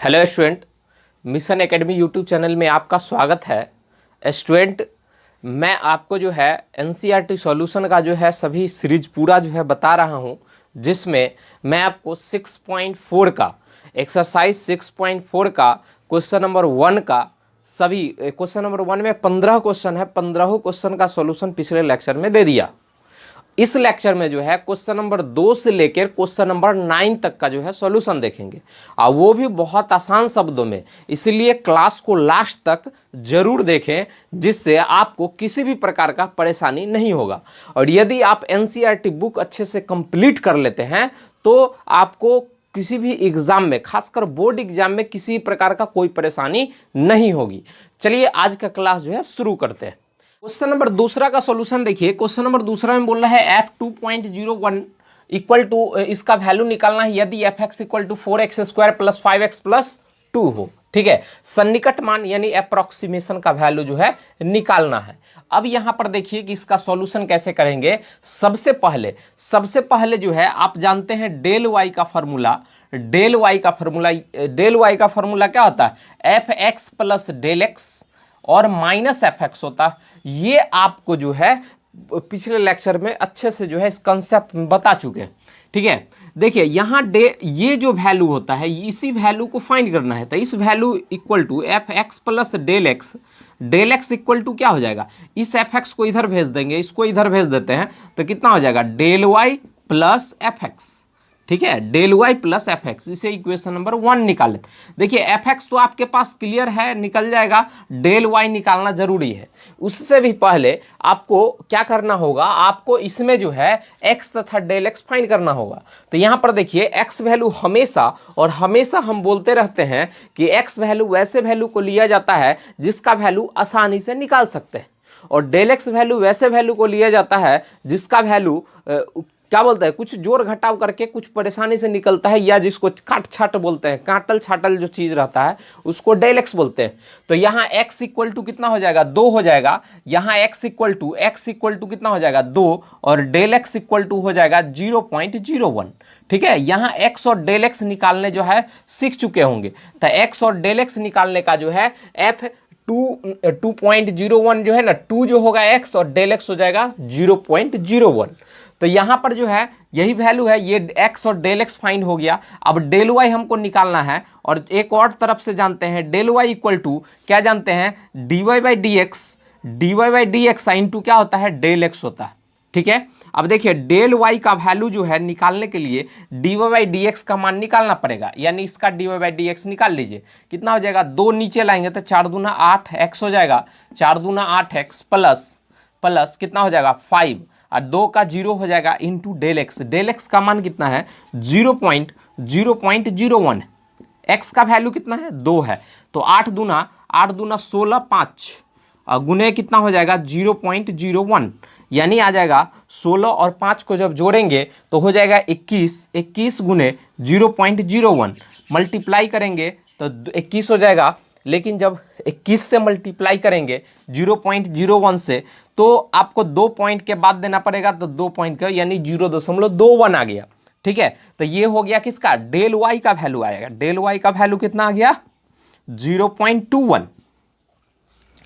Hello student, mission academy YouTube channel में आपका स्वागत है। स्टूडेंट, मैं आपको जो है एनसीईआरटी सॉल्यूशन का जो है सभी सीरीज पूरा जो है बता रहा हूं, जिसमें मैं आपको 6.4 का एक्सरसाइज 6.4 का क्वेश्चन नंबर 1 का सभी क्वेश्चन नंबर 1 में 15 क्वेश्चन है, 15 क्वेश्चन का सॉल्यूशन पिछले लेक्चर में दे दिया। इस लेक्चर में जो है क्वेश्चन नंबर 2 से लेकर क्वेश्चन नंबर 9 तक का जो है सॉल्यूशन देखेंगे, और वो भी बहुत आसान शब्दों में। इसलिए क्लास को लास्ट तक जरूर देखें, जिससे आपको किसी भी प्रकार का परेशानी नहीं होगा। और यदि आप एनसीईआरटी बुक अच्छे से कंप्लीट कर लेते हैं तो आपको किसी भी एग्जाम में, खासकर बोर्ड एग्जाम में, किसी प्रकार का कोई परेशानी नहीं होगी। चलिए आज का क्लास जो है शुरू करते हैं। क्वेश्चन नंबर दूसरा का सॉल्यूशन देखिए। क्वेश्चन नंबर दूसरा में बोल रहा है f2.01 इक्वल टू, इसका वैल्यू निकालना है यदि fx equal to 4x² plus 5x plus 2 हो। ठीक है, सन्निकट मान यानी अप्रोक्सीमेशन का वैल्यू जो है निकालना है। अब यहां पर देखिए कि इसका सॉल्यूशन कैसे करेंगे। सबसे पहले जो है आप जानते हैं डेल वाई का फॉर्मूला। डेल वाई का फॉर्मूला क्या होता है? fx प्लस डेल एक्स और माइनस fx होता है। ये आपको जो है पिछले लेक्चर में अच्छे से जो है इस कंसेप्ट में बता चुके हैं। ठीक है, देखिए यहाँ ये जो वैल्यू होता है, इसी वैल्यू को फाइंड करना है। तो इस value equal to fx plus del x equal to क्या हो जाएगा? इस fx को इधर भेज देंगे, इसको इधर भेज देते हैं, तो कितना हो जाएगा? Del y plus fx। ठीक है, del y plus f x, इसे इक्वेशन नंबर 1 निकाले। देखिए एफ एक्स तो आपके पास क्लियर है, निकल जाएगा। डेल वाई निकालना जरूरी है। उससे भी पहले आपको क्या करना होगा? आपको इसमें जो है एक्स तथा डेल एक्स फाइंड करना होगा। तो यहां पर देखिए एक्स वैल्यू हमेशा हम बोलते रहते हैं कि एक्स वैल्यू वैसे वैल्यू को लिया जाता है जिसका वैल्यू आसानी से निकाल सकते हैं, और डेल एक्स वैल्यू वैसे वैल्यू को लिया जाता है जिसका वैल्यू क्या बोलते हैं, कुछ जोड़ घटाव करके कुछ परेशानी से निकलता है, या जिसको काट छाट बोलते हैं, काटल छाटल जो चीज रहता है उसको डेल एक्स बोलते हैं। तो यहाँ x इक्वल टू कितना हो जाएगा? 2 हो जाएगा। यहाँ x इक्वल टू कितना हो जाएगा? 2, और डेल एक्स इक्वल टू हो जाएगा 0.01। ठीक है, यहाँ x और डेल एक्स निकालने जो है सीख चुके होंगे। तो x और डेल एक्स निकालने का जो है f2.01 जो है ना, 2 जो होगा x और डेल एक्स हो जाएगा 0.01। तो यहां पर जो है यही वैल्यू है, ये x और डेल एक्स फाइंड हो गया। अब डेल y हमको निकालना है, और एक और तरफ से जानते हैं डेल y इक्वल टू क्या जानते हैं? dy by d x into क्या होता है? डेल x होता है। ठीक है, अब देखिए डेल y का वैल्यू जो है निकालने के लिए dy बाई डी एक्स का मान निकालना पड़ेगा, यानी इसका dy बाई डी एक्स निकाल लीजिए। कितना हो जाएगा? 2 नीचे लाएंगे तो 4 दूना 8x हो जाएगा। 4 दूना 8x प्लस कितना हो जाएगा? 5, और 2 का 0 हो जाएगा into del x. Del x का मान कितना है? 0.01। एक्स का वैल्यू कितना है? 2 है। तो 8 दूना 16, 5 गुने कितना हो जाएगा? 0.01, यानी आ जाएगा 16 और 5 को जब जोड़ेंगे तो हो जाएगा 21 गुने 0.01 मल्टीप्लाई करेंगे तो 21 हो जाएगा। लेकिन जब 21 से मल्टीप्लाई करेंगे 0.01 से, तो आपको 2 पॉइंट के बाद देना पड़ेगा, तो 2 पॉइंट का यानी 0.21 आ गया। ठीक है, तो ये हो गया किसका? डेल वाई का वैल्यू आएगा। डेल वाई का वैल्यू कितना आ गया? 0.21।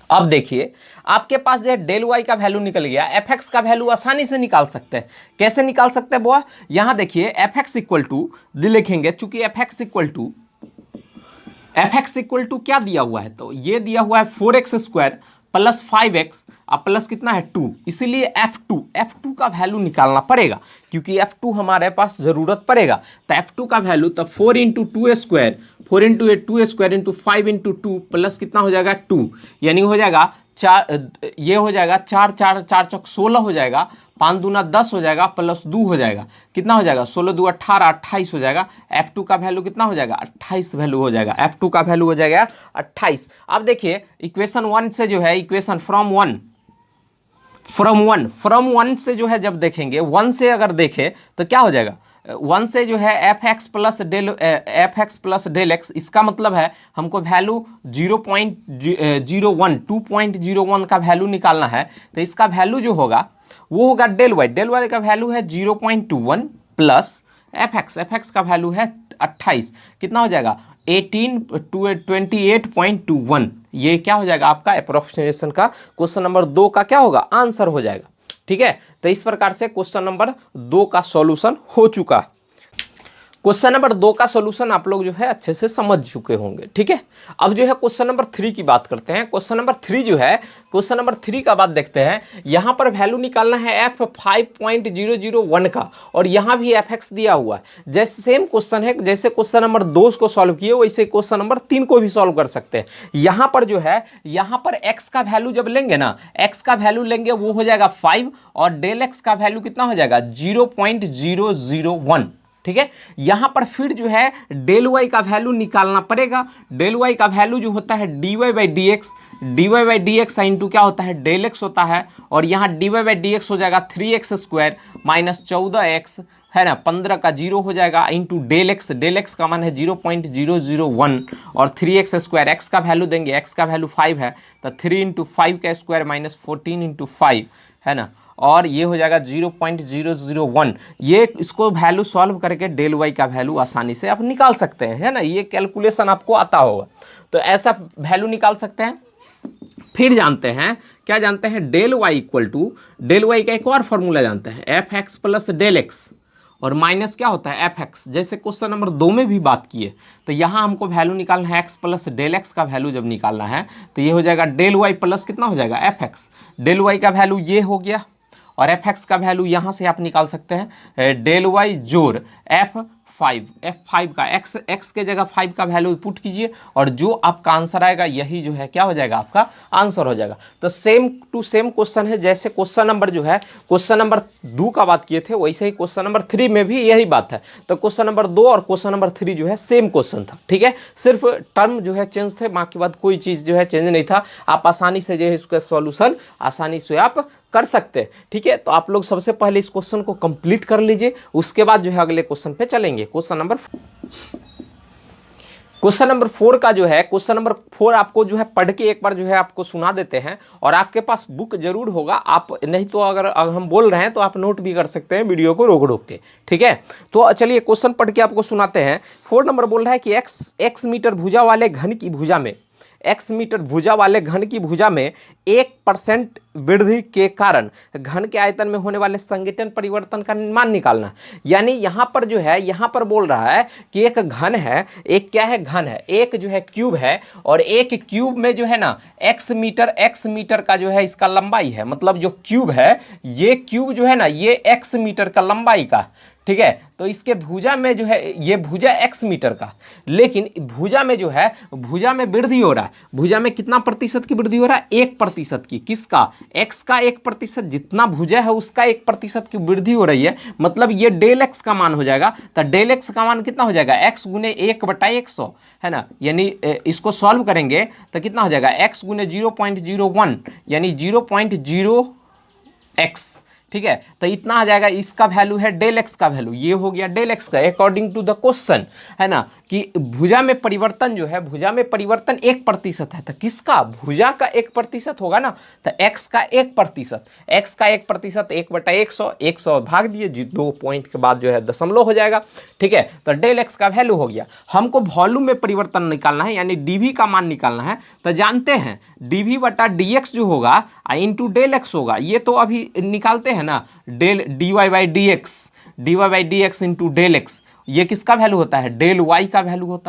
अब देखिए आपके पास जो डेल वाई का वैल्यू निकल गया, एफ एक्स का वैल्यू आसानी से निकाल सकते हैं। कैसे निकाल सकते हैं बुआ? यहां देखिए एफ एक्स इक्वल टू लिखेंगे, चूंकि एफ एक्स इक्वल टू क्या दिया हुआ है? तो ये दिया हुआ है 4x² प्लस 5x और प्लस कितना है? 2। इसीलिए f2 का वैल्यू निकालना पड़ेगा, क्योंकि f2 हमारे पास जरूरत पड़ेगा। तो f2 का वैल्यू तो 4 into 2² 4 into 2² into 5 into 2 plus कितना हो जाएगा? 2, यानी हो जाएगा 4, ये हो जाएगा 4 चौक 16 हो जाएगा, 5 दूना 10 हो जाएगा, प्लस 2 हो जाएगा, कितना हो जाएगा? 16 2 18, 28 हो जाएगा। f2 का वैल्यू कितना हो जाएगा? 28 वैल्यू हो जाएगा। f2 का वैल्यू हो जाएगा 28। अब देखिए इक्वेशन 1 से जो है, इक्वेशन फ्रॉम वन से जो है जब देखेंगे, 1 से अगर देखें तो क्या हो जाएगा? 1 से जो है f x plus del x, इसका मतलब है हमको वैल्यू 2.01 का वैल्यू निकालना है। तो इसका वैल्यू जो होगा वो होगा डेल वाई का वैल्यू है 0.21 प्लस एफ एक्स का वैल्यू है 28, कितना हो जाएगा? 28.21, ये क्या हो जाएगा आपका अप्रोक्सीमेशन का क्वेश्चन नंबर 2 का क्या होगा आंसर हो जाएगा। ठीक है, तो इस प्रकार से क्वेश्चन नंबर 2 का सॉल्यूशन हो चुका। क्वेश्चन नंबर 2 का सॉल्यूशन आप लोग जो है अच्छे से समझ चुके होंगे। ठीक है, अब जो है क्वेश्चन नंबर 3 की बात करते हैं। क्वेश्चन नंबर 3 जो है, क्वेश्चन नंबर 3 का बात देखते हैं। यहां पर वैल्यू निकालना है f5.001 का, और यहां भी fx दिया हुआ है। जैसे सेम क्वेश्चन है, जैसे क्वेश्चन नंबर 2 को सॉल्व किए वैसे क्वेश्चन नंबर 3 को भी सॉल्व कर सकते हैं। यहां पर जो है, यहां पर x का वैल्यू जब लेंगे ना, x का वैल्यू लेंगे वो हो जाएगा 5, और डेल x का वैल्यू कितना हो जाएगा 0.001। ठीक है, यहां पर फिर जो है डेल वाई का वैल्यू निकालना पड़ेगा। डेल वाई का वैल्यू जो होता है dy by d x into क्या होता है डेल एक्स होता है, और यहाँ dy बाई डी एक्स हो जाएगा 3x² माइनस 14x है ना, 15 का 0 हो जाएगा इंटू डेल एक्स का मान है 0.001, और 3x² x का वैल्यू देंगे, x का वैल्यू 5 है तो 3 इंटू 5 का स्क्वायर माइनस 14 इंटू 5 है ना, और ये हो जाएगा 0.001। ये इसको वैल्यू सॉल्व करके डेल वाई का वैल्यू आसानी से आप निकाल सकते हैं, है ना, ये कैलकुलेशन आपको आता होगा तो ऐसा वैल्यू निकाल सकते हैं। फिर जानते हैं, क्या जानते हैं, del y equal to, del y का एक और फॉर्मूला जानते हैं, f x plus del x और माइनस क्या होता है एफ एक्स। जैसे क्वेश्चन नंबर 2 में भी बात किए, तो यहाँ हमको वैल्यू निकालना है एक्स प्लस डेल एक्स का वैल्यू जब निकालना है तो ये हो जाएगा डेल वाई प्लस कितना हो जाएगा एफ एक्स। डेल वाई का वैल्यू ये हो गया, और एफ एक्स का वैल्यू यहाँ से आप निकाल सकते हैं डेल वाई जोड़ f5 का x के जगह 5 का वैल्यू पुट कीजिए, और जो आपका आंसर आएगा यही जो है क्या हो जाएगा आपका आंसर हो जाएगा। तो सेम टू सेम क्वेश्चन है, जैसे क्वेश्चन नंबर जो है क्वेश्चन नंबर 2 का बात किए थे वैसे ही क्वेश्चन नंबर 3 में भी यही बात है। तो क्वेश्चन नंबर 2 और क्वेश्चन नंबर 3 जो है सेम क्वेश्चन था। ठीक है, सिर्फ टर्म जो है चेंज थे, बाकी बात कोई चीज़ जो है चेंज नहीं था। आप आसानी से जो है इसका सॉल्यूशन आसानी से आप कर सकते हैं। ठीक है, तो आप लोग सबसे पहले इस क्वेश्चन को कंप्लीट कर लीजिए, उसके बाद जो है अगले क्वेश्चन पे चलेंगे। क्वेश्चन नंबर 4 का जो है, क्वेश्चन नंबर 4 आपको जो है पढ़ के एक बार जो है आपको सुना देते हैं, और आपके पास बुक जरूर होगा, आप नहीं तो अगर हम बोल रहे हैं तो आप नोट भी कर सकते हैं वीडियो को रोक के। ठीक है, तो चलिए क्वेश्चन पढ़ के आपको सुनाते हैं। 4 नंबर बोल रहा है कि x मीटर भुजा वाले घन की भुजा में, x मीटर भुजा वाले घन की भुजा में 1% वृद्धि के कारण घन के आयतन में होने वाले संघटन परिवर्तन का मान निकालना है। यानी यहाँ पर जो है, यहाँ पर बोल रहा है कि एक घन है, एक क्या है घन है, एक जो है क्यूब है, और एक क्यूब में जो है ना x मीटर का जो है इसका लंबाई है, मतलब जो क्यूब है ये क्यूब जो है ना ये x मीटर का लंबाई का। ठीक है, तो इसके भुजा में जो है ये भुजा x मीटर का, लेकिन भुजा में जो है भुजा में वृद्धि हो रहा है। भुजा में कितना प्रतिशत की वृद्धि हो रहा है 1% की, किसका x का 1%, जितना भुजा है उसका 1% की वृद्धि हो रही है, मतलब ये डेल x का मान हो जाएगा। तो डेल x का मान कितना हो जाएगा x गुने 1/100 है ना, यानी इसको सॉल्व करेंगे तो कितना हो जाएगा x गुने 0.01 यानी 0.0x। ठीक है, तो इतना आ जाएगा, इसका वैल्यू है डेल एक्स का वैल्यू, ये हो गया डेल एक्स का अकॉर्डिंग टू द क्वेश्चन, है ना, कि भुजा में परिवर्तन जो है, भुजा में परिवर्तन 1% है, तो किसका भुजा का 1% होगा ना, तो x का 1%, x का 1% 1/100, 100 भाग दिए 2 पॉइंट के बाद जो है दशमलव हो जाएगा। ठीक है, तो डेल एक्स का वैल्यू हो गया। हमको वॉल्यूम में परिवर्तन निकालना है, यानी dv का मान निकालना है, तो जानते हैं dv बटा dx जो होगा इंटू डेल एक्स होगा, ये तो अभी निकालते हैं ना, del dy by d x into del x, ये किसका वैल्यू होता है डेल वाई का वैल्यू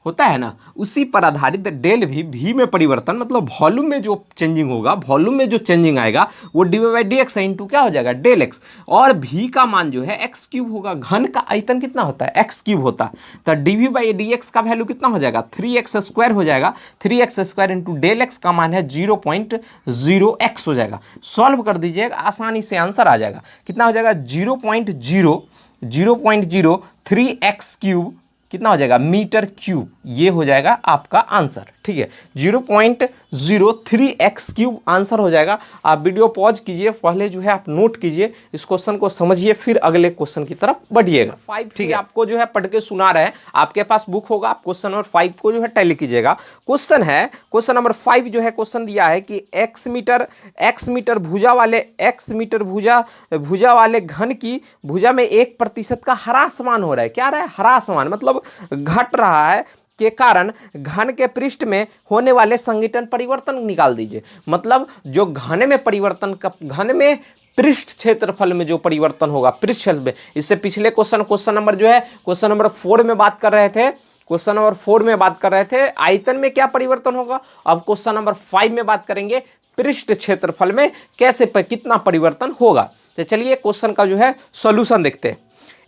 होता है ना। उसी पर आधारित डेल भी में परिवर्तन, मतलब वॉल्यूम में जो चेंजिंग होगा, वॉल्यूम में जो चेंजिंग आएगा वो D by d x into क्या हो जाएगा डेल एक्स, और भी का मान जो है एक्स क्यूब होगा। घन का आयतन कितना होता है एक्स क्यूब होता है, तो डी बाई डी एक्स का वैल्यू कितना हो जाएगा 3x² हो जाएगा, 3x² इंटू डेल एक्स का मान है 0.0x हो जाएगा। सॉल्व कर दीजिएगा, आसानी से आंसर आ जाएगा। कितना हो जाएगा 0.03x³ कितना हो जाएगा मीटर क्यूब, ये हो जाएगा आपका आंसर। ठीक है, 0.03x³ आंसर हो जाएगा। आप वीडियो पॉज कीजिए, पहले जो है आप नोट कीजिए, इस क्वेश्चन को समझिए, फिर अगले क्वेश्चन की तरफ बढ़िएगा। 5 ठीक है, आपको जो है पढ़ के सुना रहे हैं, आपके पास बुक होगा, आप क्वेश्चन नंबर 5 को जो है टैली कीजिएगा। क्वेश्चन है, क्वेश्चन नंबर 5 जो है क्वेश्चन दिया है कि x मीटर भुजा वाले घन की भुजा में 1% का ह्रासमान हो रहा है। क्या रहा है ह्रासमान, मतलब घट रहा है के कारण घन के पृष्ठ में होने वाले संघटन परिवर्तन निकाल दीजिए। मतलब जो घन में परिवर्तन का, घन में पृष्ठ क्षेत्रफल में जो परिवर्तन होगा पृष्ठ क्षेत्र में, इससे पिछले क्वेश्चन नंबर जो है क्वेश्चन नंबर 4 में बात कर रहे थे, क्वेश्चन नंबर 4 में बात कर रहे थे आयतन में क्या परिवर्तन होगा। अब क्वेश्चन नंबर 5 में बात करेंगे पृष्ठ क्षेत्रफल में कैसे कितना परिवर्तन होगा। तो चलिए क्वेश्चन का जो है सॉल्यूशन देखते हैं।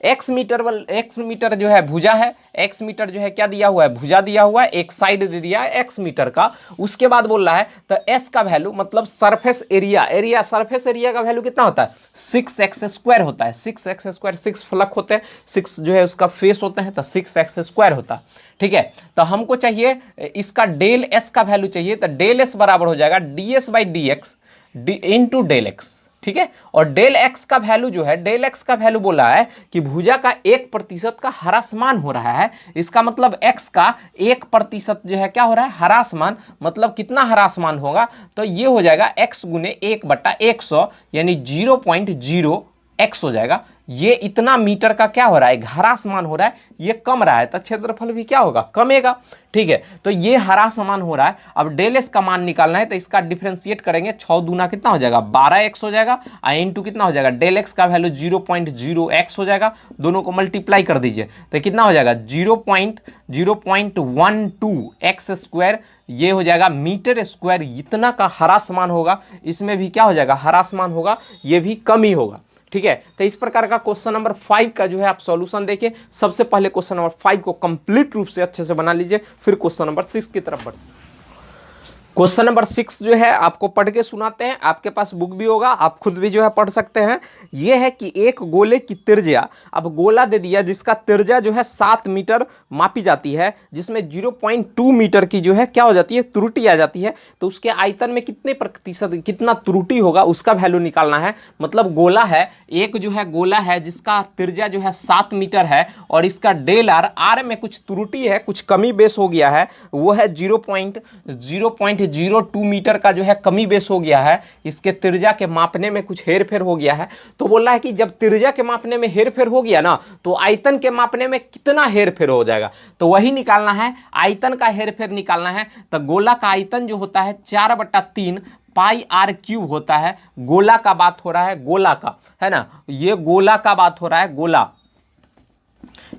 एक्स मीटर जो है भुजा है, एक्स मीटर जो है क्या दिया हुआ है, भुजा दिया हुआ है, एक साइड दे दिया है एक्स मीटर का। उसके बाद बोल रहा है तो एस का वैल्यू मतलब सरफेस एरिया, सरफेस एरिया का वैल्यू कितना होता है 6x² होता है। 6x², 6 फलक होते हैं, 6 जो है उसका फेस होते हैं, तो 6x² होता है। ठीक है, तो हमको चाहिए इसका डेल एस का वैल्यू चाहिए, तो डेल एस बराबर हो जाएगा ds/dx इंटू डेल एक्स। ठीक है, और डेल एक्स का वैल्यू जो है, डेल एक्स का वैल्यू बोला है कि भुजा का 1% का ह्रासमान हो रहा है। इसका मतलब एक्स का 1% जो है क्या हो रहा है, ह्रासमान। मतलब कितना ह्रासमान होगा, तो ये हो जाएगा x गुने 1/100 यानी 0.0x हो जाएगा। ये इतना मीटर का क्या हो रहा है, ह्रासमान हो रहा है, ये कम रहा है तो क्षेत्रफल भी क्या होगा, कमेगा। ठीक है, तो ये ह्रासमान हो रहा है। अब डेल एस का मान निकालना है, तो इसका डिफरेंशिएट करेंगे, 6 दूना कितना हो जाएगा 12x हो जाएगा, इंटू कितना हो जाएगा डेल एक्स का वैल्यू 0.0x हो जाएगा। दोनों को मल्टीप्लाई कर दीजिए तो कितना हो जाएगा 0.012x², ये हो जाएगा मीटर स्क्वायर। इतना का ह्रासमान होगा, इसमें भी क्या हो जाएगा, ह्रासमान होगा, ये भी कम ही होगा। ठीक है, तो इस प्रकार का क्वेश्चन नंबर 5 का जो है आप सॉल्यूशन देखिए। सबसे पहले क्वेश्चन नंबर 5 को कंप्लीट रूप से अच्छे से बना लीजिए, फिर क्वेश्चन नंबर 6 की तरफ बढ़ते। क्वेश्चन नंबर 6 जो है आपको पढ़ के सुनाते हैं, आपके पास बुक भी होगा, आप खुद भी जो है पढ़ सकते हैं। यह है कि एक गोले की त्रिज्या, अब गोला दे दिया जिसका त्रिज्या जो है 7 मीटर मापी जाती है, जिसमें 0.2 मीटर की जो है क्या हो जाती है, त्रुटि आ जाती है। तो उसके आयतन में कितने प्रतिशत कितना त्रुटि होगा उसका वैल्यू निकालना है। मतलब गोला है, एक जो है गोला है जिसका त्रिज्या जो है 7 मीटर है, और इसका डेल आर में कुछ त्रुटि है, कुछ कमी बेस हो गया है, वो है 0.02 मीटर का जो है कमी बेस हो गया है। इसके त्रिज्या के मापने में कुछ हेरफेर हो गया है। तो बोल रहा है कि जब त्रिज्या के मापने में हेरफेर हो गया ना, तो आयतन के मापने में कितना हेरफेर हो जाएगा, तो वही निकालना है, आयतन का हेरफेर निकालना है। तो गोला का आयतन जो होता है 4/3 πr³ होता है। गोला का बात हो रहा है, गोला का है ना, ये गोला का बात हो रहा है, गोला,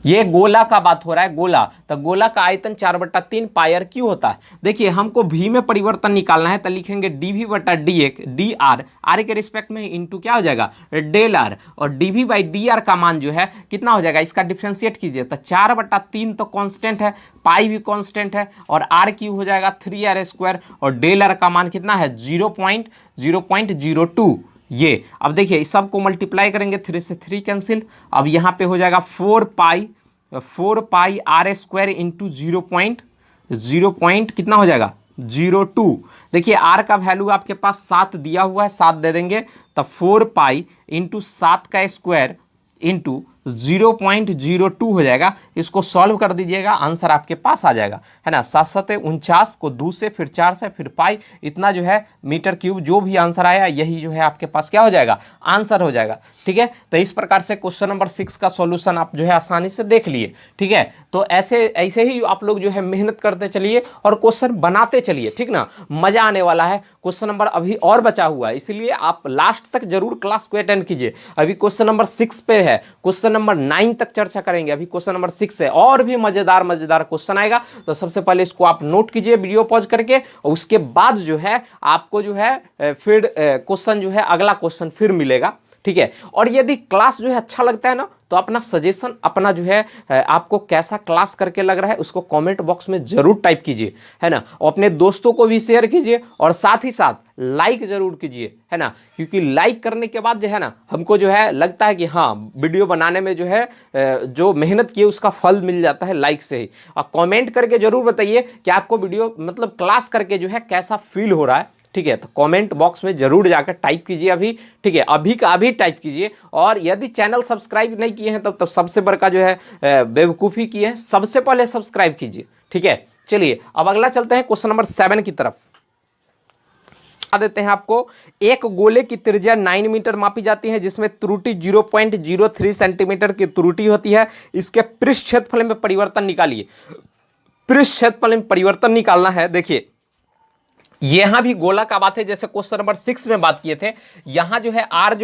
ये गोला का बात हो रहा है, गोला। तो गोला का आयतन 4/3 πr³ होता है। देखिए हमको v में परिवर्तन निकालना है, तो लिखेंगे dv/dr, r के रिस्पेक्ट में इंटू क्या हो जाएगा डेल आर, और dv/dr का मान जो है कितना हो जाएगा, इसका डिफरेंशिएट कीजिए। तो 4/3 तो कांस्टेंट है, पाई भी कांस्टेंट है, और r³ हो जाएगा 3r², और डेल आर का मान कितना है 0.02। ये अब देखिए इस सब को मल्टीप्लाई करेंगे, 3 से 3 कैंसिल। अब यहाँ पे हो जाएगा 4 पाई r² इंटू 0. कितना हो जाएगा 0.2। देखिए r का वैल्यू आपके पास 7 दिया हुआ है, 7 दे देंगे, तब 4 पाई इंटू 7 का स्क्वायर इंटू 0.02 हो जाएगा। इसको सॉल्व कर दीजिएगा, आंसर आपके पास आ जाएगा, है ना। 7 × 49 को 2 से, फिर 4 से, फिर पाई, इतना जो है मीटर क्यूब, जो भी आंसर आया यही जो है आपके पास क्या हो जाएगा, आंसर हो जाएगा। ठीक है, तो इस प्रकार से क्वेश्चन नंबर 6 का सॉल्यूशन आप जो है आसानी से देख लिए। ठीक है, तो ऐसे ही आप लोग जो है मेहनत करते चलिए और क्वेश्चन बनाते चलिए, ठीक ना, मजा आने वाला है। क्वेश्चन नंबर अभी और बचा हुआ है, इसलिए आप लास्ट तक जरूर क्लास को अटेंड कीजिए। अभी क्वेश्चन नंबर 6 पे है, क्वेश्चन नंबर 9 तक चर्चा करेंगे, अभी क्वेश्चन नंबर 6 है, और भी मजेदार क्वेश्चन आएगा। तो सबसे पहले इसको आप नोट कीजिए वीडियो पॉज करके, और उसके बाद जो है आपको जो है फिर क्वेश्चन जो है अगला क्वेश्चन फिर मिलेगा। ठीक है, और यदि क्लास जो है अच्छा लगता है ना, तो अपना सजेशन, अपना जो है आपको कैसा क्लास करके लग रहा है उसको कमेंट बॉक्स में जरूर टाइप कीजिए, है ना, और अपने दोस्तों को भी शेयर कीजिए, और साथ ही साथ लाइक जरूर कीजिए, है ना, क्योंकि लाइक करने के बाद जो है ना हमको जो है लगता है कि हाँ वीडियो बनाने में जो है जो मेहनत की उसका फल मिल जाता है लाइक से ही। और कमेंट करके जरूर बताइए कि आपको वीडियो मतलब क्लास करके जो है कैसा फील हो रहा है। ठीक है, तो कमेंट बॉक्स में जरूर जाकर टाइप कीजिए अभी। ठीक है, अभी का अभी टाइप कीजिए, और यदि चैनल सब्सक्राइब नहीं किए हैं तब तो सबसे बड़का जो है बेवकूफ़ी की है, सबसे पहले सब्सक्राइब कीजिए। ठीक है, चलिए अब अगला चलते हैं क्वेश्चन नंबर 7 की तरफ। बता देते हैं आपको, एक गोले की त्रिज्या 9 मीटर मापी जाती है, जिसमें त्रुटि 0.03 सेंटीमीटर की त्रुटि होती है। इसके पृष्ठ क्षेत्रफल में परिवर्तन निकालिए। पृष्ठ क्षेत्रफल में परिवर्तन निकालना है। देखिए यहां भी गोला का बात है, जैसे क्वेश्चन नंबर 6 में बात किए थे। यहां जो है आर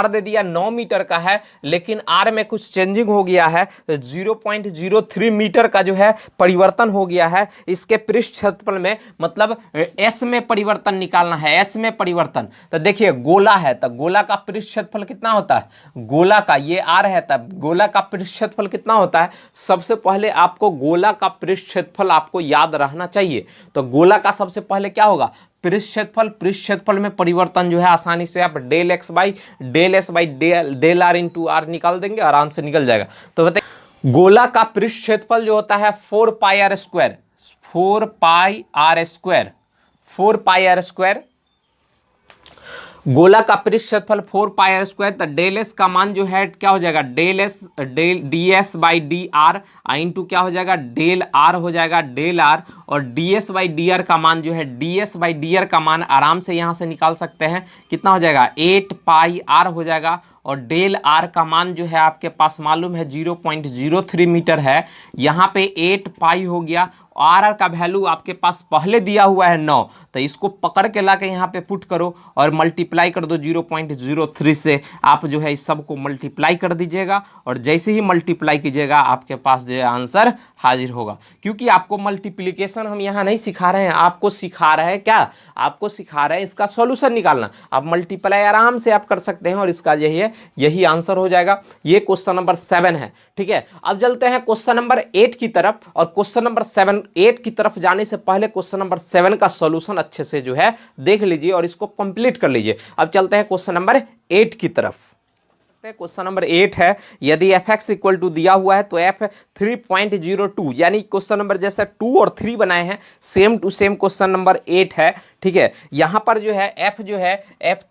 दे दिया 9 मीटर का है, लेकिन आर में कुछ चेंजिंग हो गया है, 0.03 मीटर का जो है परिवर्तन हो गया है इसके पृष्ठ क्षेत्रफल में, मतलब एस में परिवर्तन निकालना है, एस में परिवर्तन। तो देखिए गोला है तो गोला का पृष्ठ क्षेत्रफल कितना होता है, गोला का ये आर है तब गोला का पृष्ठ क्षेत्रफल कितना होता है। सबसे पहले आपको गोला का पृष्ठ क्षेत्रफल आपको याद रहना चाहिए। तो गोला का सबसे पहले क्या होगा, पृष्ठ क्षेत्रफल में परिवर्तन जो है आसानी से आप del s by del r into r निकाल देंगे, आराम से निकल जाएगा। तो बताइए गोला का पृष्ठ क्षेत्रफल जो होता है 4 pi r square, 4 pi r square. गोला का पृष्ठ क्षेत्रफल 4 पाई आर स्क्वायर। तो डेल एस का मान जो है क्या हो जाएगा, d s by d r into क्या हो जाएगा, डेल आर हो जाएगा, डेल आर। और d s by d r का मान जो है, d s by d r का मान आराम से यहां से निकाल सकते हैं, कितना हो जाएगा 8 पाई आर हो जाएगा। और डेल आर का मान जो है आपके पास मालूम है 0.03 मीटर है, यहाँ पे 8 पाई हो गया। आर का वैल्यू आपके पास पहले दिया हुआ है 9, तो इसको पकड़ के ला के यहाँ पे पुट करो और मल्टीप्लाई कर दो 0.03 से। आप जो है इस सब को मल्टीप्लाई कर दीजिएगा और जैसे ही मल्टीप्लाई कीजिएगा आपके पास जो है आंसर हाजिर होगा। क्योंकि आपको मल्टीप्लिकेशन हम यहाँ नहीं सिखा रहे हैं, आपको सिखा रहे हैं क्या, आपको सिखा रहे हैं इसका सॉल्यूशन निकालना। आप मल्टीप्लाई आराम से आप कर सकते हैं और इसका यही आंसर हो जाएगा। ये क्वेश्चन नंबर 7 है, ठीक है। अब चलते हैं क्वेश्चन नंबर 8 की तरफ। और क्वेश्चन नंबर 8 की तरफ जाने से पहले क्वेश्चन नंबर 7 का सॉल्यूशन अच्छे से जो है देख लीजिए और इसको कंप्लीट कर लीजिए। अब चलते हैं क्वेश्चन नंबर 8 की तरफ। क्वेश्चन नंबर 8 है, यदि एफ एक्स इक्वल टू दिया हुआ है तो एफ 3.02, यानी क्वेश्चन नंबर जैसे 2 और 3 बनाए हैं same to same question number 8 है, ठीक है। यहां पर जो है एफ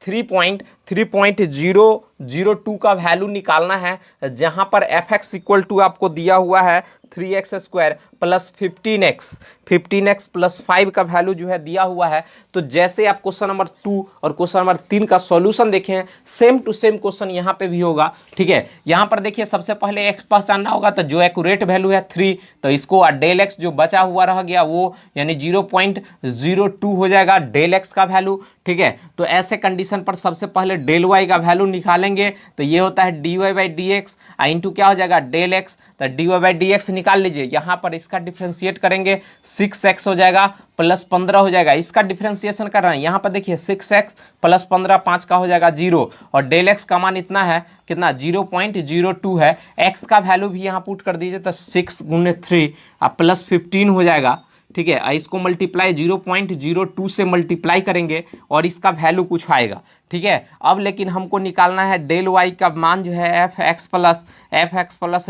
3.002 का वैल्यू निकालना है, जहां पर एफ एक्स इक्वल टू आपको दिया हुआ है 3x square plus 15x plus 5 का वैल्यू जो है दिया हुआ है। तो जैसे आप क्वेश्चन नंबर 2 और क्वेश्चन नंबर 3 का सॉल्यूशन देखें, सेम टू सेम क्वेश्चन यहाँ पे भी होगा, ठीक है। यहाँ पर देखिए सबसे पहले x पहचानना होगा, तो जो एक्यूरेट वैल्यू है 3, तो इसको डेल x जो बचा हुआ रह गया वो यानी 0.02 हो जाएगा डेल x का वैल्यू, ठीक है। तो ऐसे कंडीशन पर सबसे पहले डेल y का वैल्यू निकालेंगे, तो ये होता है dy by d x into क्या हो जाएगा डेल x। तो dy बाई डी एक्स निकाल लीजिए, यहाँ पर इसका डिफ्रेंशिएट करेंगे 6x हो जाएगा प्लस 15 हो जाएगा। इसका डिफ्रेंशिएशन कर रहे हैं, यहाँ पर देखिए 6x प्लस 15 5 का हो जाएगा 0 और डेल x का मान इतना है कितना 0.02 है। x का वैल्यू भी यहाँ पुट कर दीजिए, तो 6 गुने 3 प्लस 15 हो जाएगा, ठीक है। इसको मल्टीप्लाई 0.02 से मल्टीप्लाई करेंगे और इसका वैल्यू कुछ आएगा, ठीक है। अब लेकिन हमको निकालना है डेल वाई का मान जो है f x plus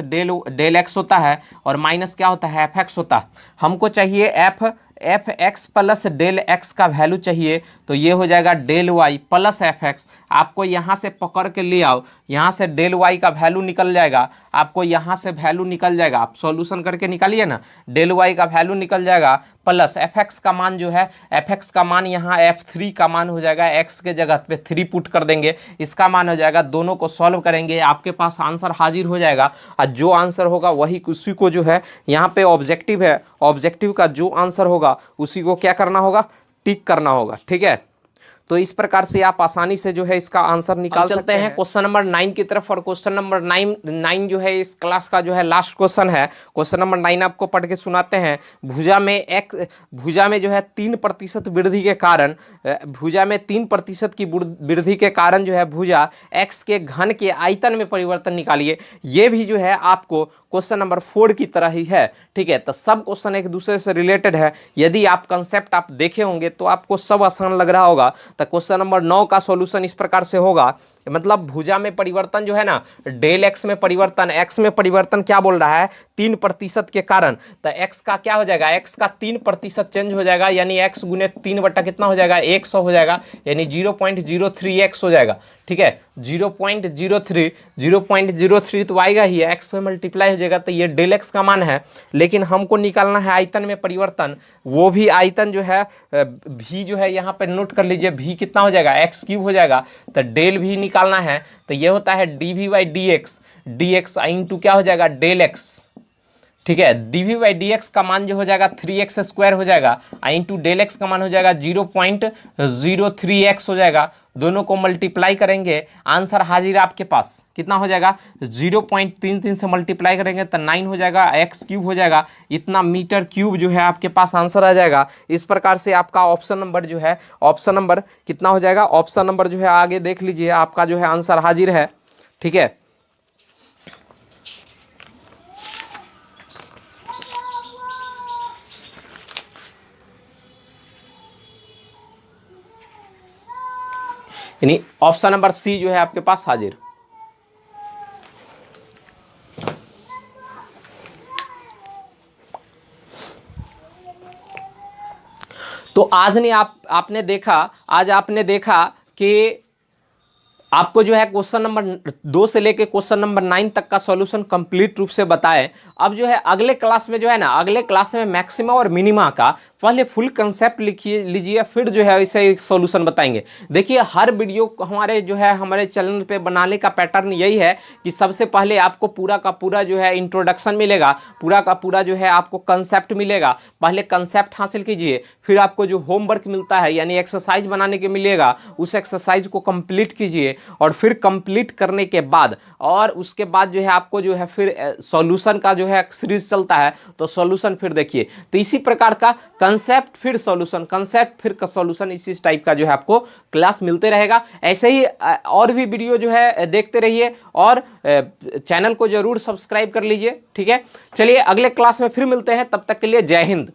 del x होता है और माइनस क्या होता है एफ एक्स होता है। हमको चाहिए f x plus del x का वैल्यू चाहिए, तो ये हो जाएगा del y plus f x. आपको यहाँ से पकड़ के ले आओ, यहाँ से डेल वाई का वैल्यू निकल जाएगा, आपको यहाँ से वैल्यू निकल जाएगा, आप सॉल्यूशन करके निकालिए ना, डेल वाई का वैल्यू निकल जाएगा प्लस एफ एक्स का मान जो है, एफ एक्स का मान यहाँ f3 का मान हो जाएगा, एक्स के जगह पे 3 पुट कर देंगे, इसका मान हो जाएगा। दोनों को सॉल्व करेंगे, आपके पास आंसर हाजिर हो जाएगा। और जो आंसर होगा वही उसी को जो है यहाँ पे ऑब्जेक्टिव है, ऑब्जेक्टिव का जो आंसर होगा उसी को क्या करना होगा, टिक करना होगा, ठीक है। तो इस प्रकार से आप आसानी से जो है इसका आंसर निकाल सकते हैं। क्वेश्चन नंबर 9 की तरफ, और क्वेश्चन नंबर 9 जो है इस क्लास का जो है लास्ट क्वेश्चन है। क्वेश्चन नंबर 9 आपको पढ़ के सुनाते हैं। भुजा में जो है 3% वृद्धि के कारण, भुजा में 3% की वृद्धि के कारण जो है भुजा x के घन के आयतन में परिवर्तन निकालिए। ये भी जो है आपको क्वेश्चन नंबर 4 की तरह ही है, ठीक है। तो सब क्वेश्चन एक दूसरे से रिलेटेड है। यदि आप कंसेप्ट आप देखे होंगे तो आपको सब आसान लग रहा होगा। तो क्वेश्चन नंबर 9 का सॉल्यूशन इस प्रकार से होगा, मतलब भुजा में परिवर्तन जो है ना, डेल एक्स में परिवर्तन, एक्स में परिवर्तन क्या बोल रहा है 3% के कारण। तो एक्स का क्या हो जाएगा, एक्स का 3% चेंज हो जाएगा, यानी एक्स गुने 3 बटा कितना हो जाएगा 100 हो जाएगा, यानी 0.03x हो जाएगा, ठीक है। 0.03 तो आएगा ही, एक्स में मल्टीप्लाई हो जाएगा, तो ये डेल एक्स का मान है। लेकिन हमको निकालना है आयतन में परिवर्तन, वो भी आयतन जो है भी जो है यहाँ पे नोट कर लीजिए, भी कितना हो जाएगा x³ हो जाएगा। तो डेल भी निकालना है, तो ये होता है dv by d x into क्या हो जाएगा डेल एक्स, ठीक है। dv बाई डी एक्स का मान जो हो जाएगा 3x स्क्वायर हो जाएगा, इंटू डेल एक्स का मान हो जाएगा 0.03x हो जाएगा। दोनों को मल्टीप्लाई करेंगे, आंसर हाजिर आपके पास कितना हो जाएगा, 0.33 से मल्टीप्लाई करेंगे तो 9 हो जाएगा, एक्स क्यूब हो जाएगा, इतना मीटर क्यूब जो है आपके पास आंसर आ जाएगा। इस प्रकार से आपका ऑप्शन नंबर जो है, ऑप्शन नंबर कितना हो जाएगा, ऑप्शन नंबर जो है आगे देख लीजिए, आपका जो है आंसर हाजिर है। ठीक है। यानी ऑप्शन नंबर सी जो है आपके पास हाजिर। तो आज नहीं आपने देखा, आज आपने देखा कि आपको जो है क्वेश्चन नंबर 2 से लेके क्वेश्चन नंबर 9 तक का सॉल्यूशन कंप्लीट रूप से बताएं। अब जो है अगले क्लास में जो है ना, अगले क्लास में मैक्सिमा और मिनिमा का पहले फुल कंसेप्ट लिखिए लीजिए, फिर जो है इसे एक सॉल्यूशन बताएंगे। देखिए हर वीडियो हमारे जो है हमारे चैनल पे बनाने का पैटर्न यही है कि सबसे पहले आपको पूरा का पूरा जो है इंट्रोडक्शन मिलेगा, पूरा का पूरा जो है आपको कंसेप्ट मिलेगा। पहले कंसेप्ट हासिल कीजिए, फिर आपको जो होमवर्क मिलता है यानी एक्सरसाइज बनाने के मिलेगा, उस एक्सरसाइज को कंप्लीट कीजिए, और फिर कंप्लीट करने के बाद और उसके बाद जो है आपको जो है फिर सॉल्यूशन का जो है सीरीज चलता है, तो सॉल्यूशन फिर देखिए। तो इसी प्रकार का कंसेप्ट फिर सॉल्यूशन, कंसेप्ट फिर सॉल्यूशन, इसी टाइप का जो है आपको क्लास मिलते रहेगा। ऐसे ही और भी वीडियो जो है देखते रहिए, और चैनल को जरूर सब्सक्राइब कर लीजिए। ठीक है, चलिए अगले क्लास में फिर मिलते हैं, तब तक के लिए जय हिंद।